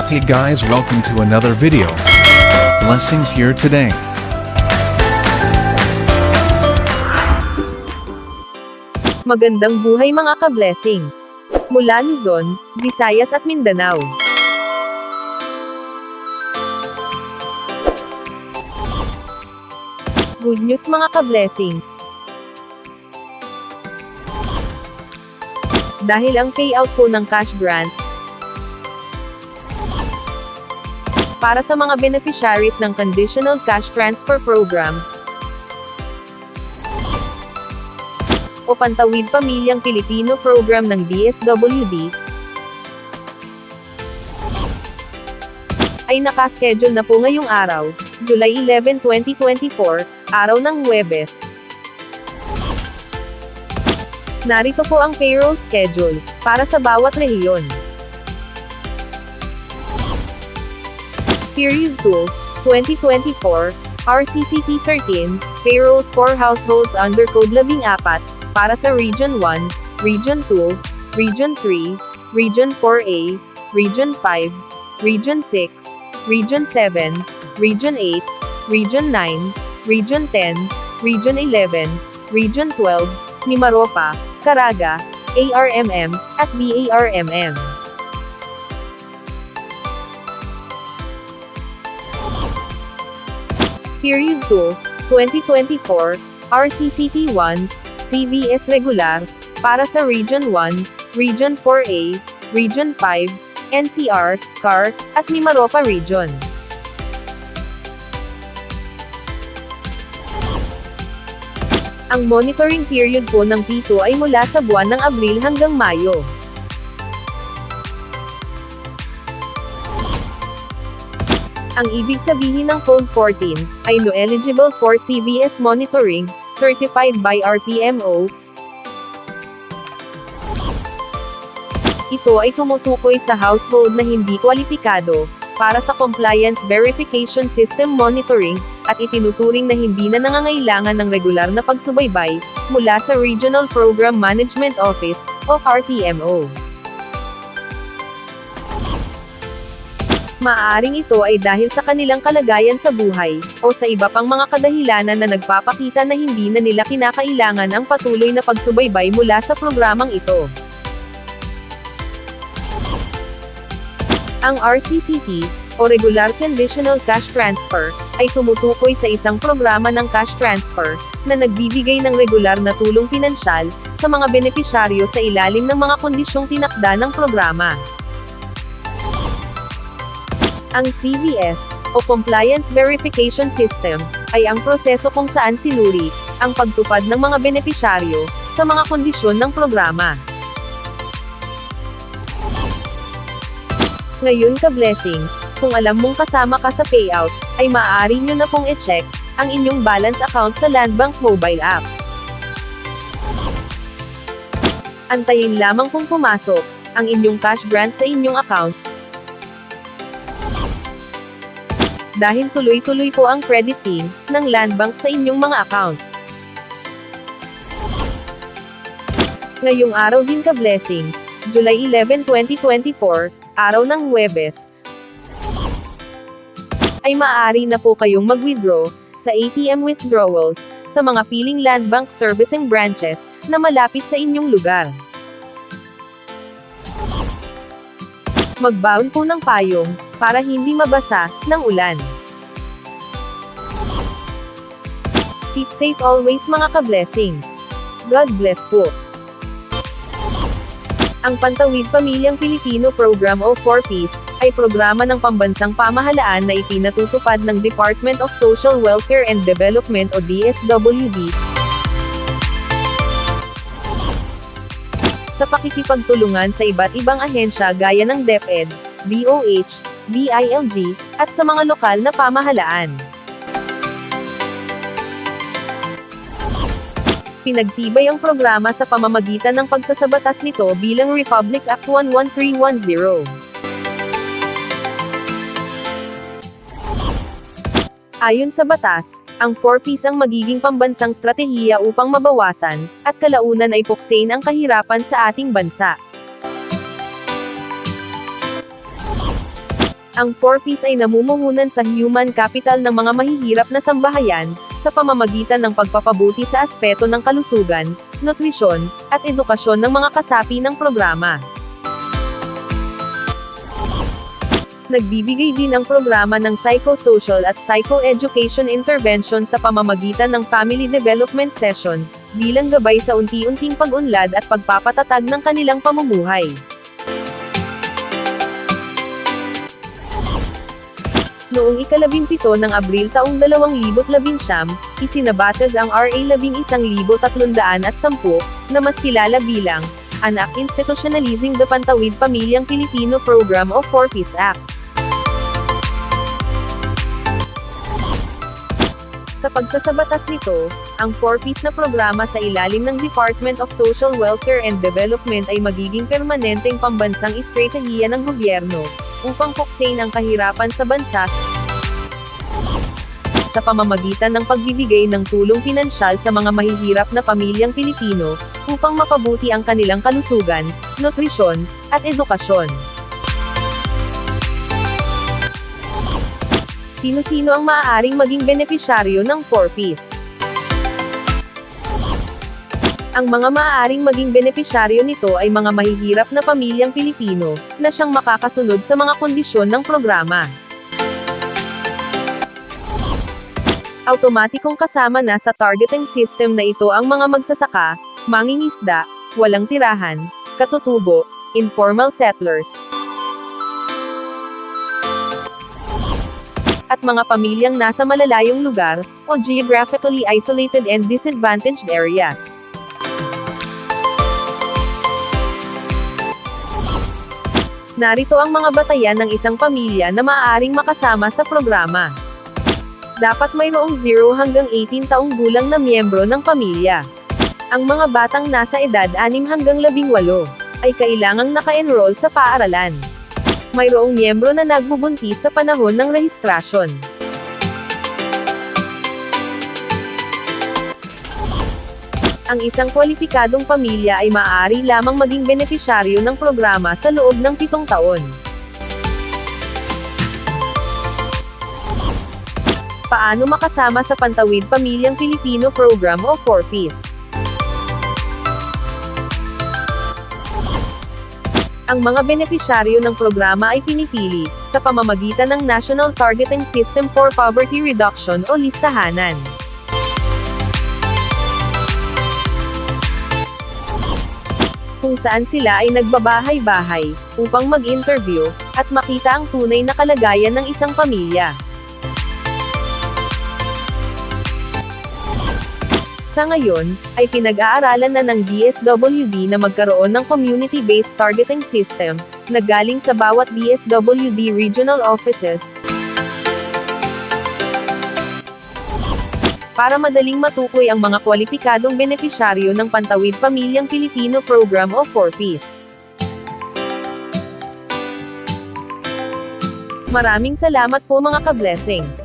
Hey guys, welcome to another video. Blessings here today. Magandang buhay mga ka-blessings. Mula Luzon, Visayas at Mindanao. Good news mga ka-blessings. Dahil ang payout po ng cash grants para sa mga beneficiaries ng Conditional Cash Transfer Program o Pantawid Pamilyang Pilipino Program ng DSWD ay nakaschedule na po ngayong araw, July 11, 2024, araw ng Huwebes. Narito po ang payroll schedule para sa bawat rehiyon. Period 2, 2024, RCCP 13, payrolls for households under Code 14, para sa Region 1, Region 2, Region 3, Region 4A, Region 5, Region 6, Region 7, Region 8, Region 9, Region 10, Region 11, Region 12, Mimaropa, Caraga, ARMM, at BARMM. Period 2, 2024, RCCP 1, CVS Regular, para sa Region 1, Region 4A, Region 5, NCR, CAR, at Mimaropa Region. Ang monitoring period po ng P2 ay mula sa buwan ng Abril hanggang Mayo. Ang ibig sabihin ng Code 14, ay no eligible for CVS monitoring, certified by RPMO. Ito ay tumutukoy sa household na hindi kwalipikado, para sa Compliance Verification System Monitoring, at itinuturing na hindi na nangangailangan ng regular na pagsubaybay, mula sa Regional Program Management Office, o RPMO. Maaaring ito ay dahil sa kanilang kalagayan sa buhay, o sa iba pang mga kadahilanan na nagpapakita na hindi na nila kinakailangan ang patuloy na pagsubaybay mula sa programang ito. Ang RCCP, o Regular Conditional Cash Transfer, ay tumutukoy sa isang programa ng cash transfer, na nagbibigay ng regular na tulong pinansyal, sa mga benepisyaryo sa ilalim ng mga kondisyong tinakda ng programa. Ang CVS, o Compliance Verification System, ay ang proseso kung saan sinuri, ang pagtupad ng mga benepisyaryo, sa mga kondisyon ng programa. Ngayon ka-blessings, kung alam mong kasama ka sa payout, ay maaari nyo na pong i-check, ang inyong balance account sa Landbank mobile app. Antayin lamang kung pumasok, ang inyong cash grant sa inyong account, dahil tuloy-tuloy po ang crediting ng Landbank sa inyong mga account. Ngayong araw din ka-blessings, July 11, 2024, araw ng Huwebes, ay maaari na po kayong mag-withdraw sa ATM withdrawals sa mga piling Landbank servicing branches na malapit sa inyong lugar. Magbaon po ng payong, para hindi mabasa ng ulan. Keep safe always mga ka-blessings. God bless po. Ang Pantawid Pamilyang Pilipino Program o 4Ps, ay programa ng pambansang pamahalaan na ipinatutupad ng Department of Social Welfare and Development o DSWD, sa pakikipagtulungan sa iba't ibang ahensya gaya ng DepEd, DOH, DILG, at sa mga lokal na pamahalaan. Pinagtibay ang programa sa pamamagitan ng pagsasabatas nito bilang Republic Act 11310. Ayon sa batas, ang 4Ps ang magiging pambansang stratehiya upang mabawasan, at kalaunan ay puksain ang kahirapan sa ating bansa. Ang 4Ps ay namumuhunan sa human capital ng mga mahihirap na sambahayan, sa pamamagitan ng pagpapabuti sa aspeto ng kalusugan, nutrisyon, at edukasyon ng mga kasapi ng programa. Nagbibigay din ang programa ng psychosocial at psychoeducation intervention sa pamamagitan ng family development session, bilang gabay sa unti-unting pag-unlad at pagpapatatag ng kanilang pamumuhay. Noong ika-17 ng Abril taong 2019, isinabatas ang RA 11,310 na mas kilala bilang Anak Institutionalizing the Pantawid Pamilyang Pilipino Program o 4Ps Act. Sa pagsasabatas nito, ang 4Ps na programa sa ilalim ng Department of Social Welfare and Development ay magiging permanenteng pambansang estratehiya ng gobyerno, upang puksain ang kahirapan sa bansa, sa pamamagitan ng pagbibigay ng tulong pinansyal sa mga mahihirap na pamilyang Pilipino, upang mapabuti ang kanilang kalusugan, nutrisyon, at edukasyon. Sino-sino ang maaaring maging benepisyaryo ng 4Ps? Ang mga maaaring maging benepisyaryo nito ay mga mahihirap na pamilyang Pilipino, na siyang makakasunod sa mga kondisyon ng programa. Automatikong kasama na sa targeting system na ito ang mga magsasaka, mangingisda, walang tirahan, katutubo, informal settlers, at mga pamilyang nasa malalayong lugar, o geographically isolated and disadvantaged areas. Narito ang mga batayan ng isang pamilya na maaaring makasama sa programa. Dapat mayroong 0 hanggang 18 taong gulang na miyembro ng pamilya. Ang mga batang nasa edad 6 hanggang 18 ay kailangang naka-enroll sa paaralan. Mayroong miyembro na nagbubuntis sa panahon ng rehistrasyon. Ang isang kwalipikadong pamilya ay maaari lamang maging benepisyaryo ng programa sa loob ng 7 taon. Paano makasama sa Pantawid Pamilyang Pilipino Program o 4Ps? Ang mga benepisyaryo ng programa ay pinipili, sa pamamagitan ng National Targeting System for Poverty Reduction o listahanan. Kung saan sila ay nagbabahay-bahay, upang mag-interview, at makita ang tunay na kalagayan ng isang pamilya. Sa ngayon, ay pinag-aaralan na ng DSWD na magkaroon ng community-based targeting system, na galing sa bawat DSWD regional offices, para madaling matukoy ang mga kwalipikadong benepisyaryo ng Pantawid Pamilyang Pilipino Program o 4Ps. Maraming salamat po mga ka-blessings.